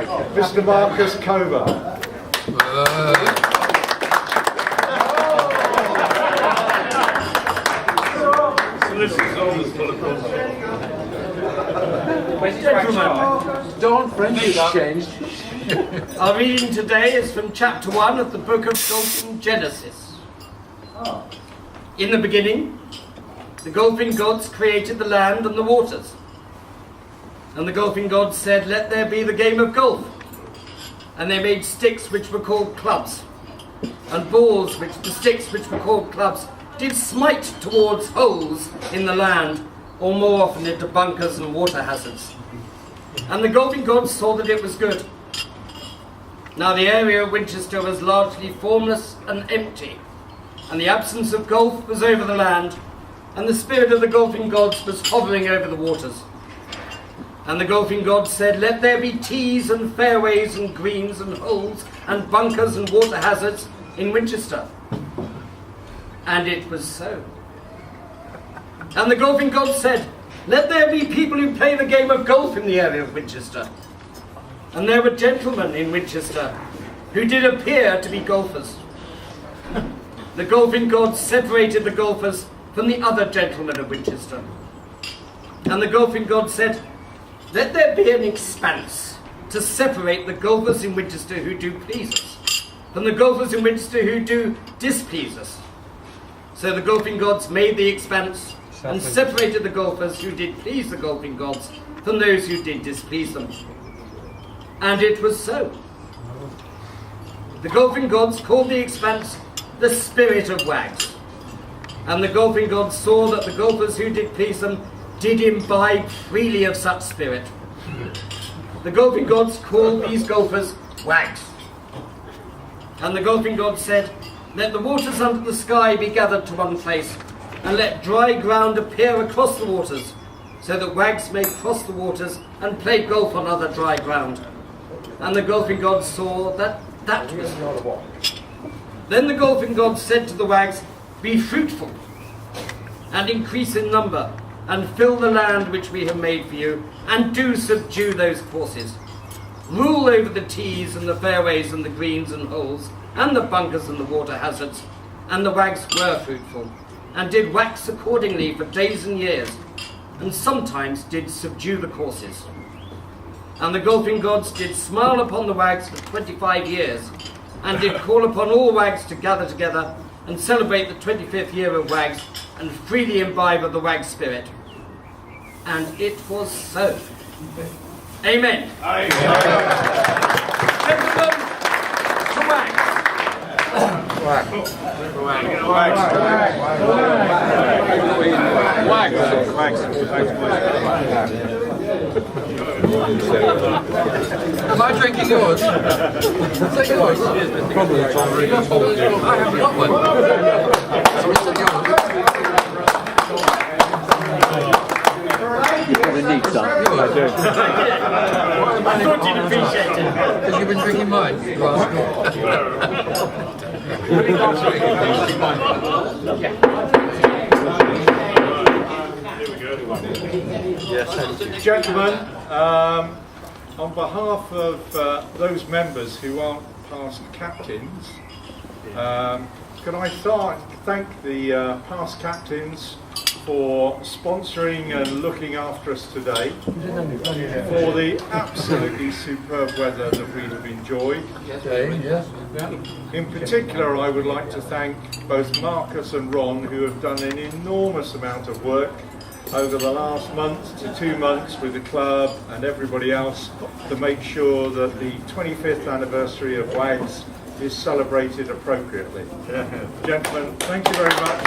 Mr. Marcus Cover. Gentlemen, Dawn French has changed. Our reading today is from chapter 1 of the book of Golfing Genesis. In the beginning, the golfing gods created the land and the waters. And the golfing gods said, "Let there be the game of golf." And they made sticks which were called clubs, and balls which the sticks which were called clubs did smite towards holes in the land, or more often into bunkers and water hazards. And the golfing gods saw that it was good. Now the area of Winchester was largely formless and empty, and the absence of golf was over the land, and the spirit of the golfing gods was hovering over the waters. And the golfing gods said, "Let there be tees and fairways and greens and holes and bunkers and water hazards in Winchester." And it was so. And the golfing gods said, "Let there be people who play the game of golf in the area of Winchester." And there were gentlemen in Winchester who did appear to be golfers. The golfing gods separated the golfers from the other gentlemen of Winchester. And the golfing gods said, "Let there be an expanse to separate the golfers in Winchester who do please us from the golfers in Winchester who do displease us." So the golfing gods made the expanse and separated the golfers who did please the golfing gods from those who did displease them. And it was so. The golfing gods called the expanse the spirit of WAGGS. And the golfing gods saw that the golfers who did please them did imbibe freely of such spirit. The golfing gods called these golfers WAGGS. And the golfing gods said, "Let the waters under the sky be gathered to one place, and let dry ground appear across the waters, so that WAGGS may cross the waters and play golf on other dry ground." And the golfing gods saw that that was not. Then the golfing gods said to the WAGGS, "Be fruitful, and increase in number, and fill the land which we have made for you, and do subdue those courses. Rule over the tees and the fairways and the greens and holes, and the bunkers and the water hazards." And the WAGGS were fruitful, and did wax accordingly for days and years, and sometimes did subdue the courses. And the golfing gods did smile upon the WAGGS for 25 years, and did call upon all WAGGS to gather together and celebrate the 25th year of WAGGS, and freely imbibe of the WAGGS spirit. And it was so. Amen. Amen. Gentlemen, to WAGGS. Am I drinking yours? Is that yours? Probably. I haven't got one. So is it yours? You probably need some. I do. I thought you'd appreciate it. Because you've been drinking mine. Gentlemen, on behalf of those members who aren't past captains, can I thank the past captains for sponsoring and looking after us today, for the absolutely superb weather that we have enjoyed. In particular, I would like to thank both Marcus and Ron, who have done an enormous amount of work over the last month to 2 months with the club and everybody else to make sure that the 25th anniversary of WAGGS is celebrated appropriately. Gentlemen, thank you very much.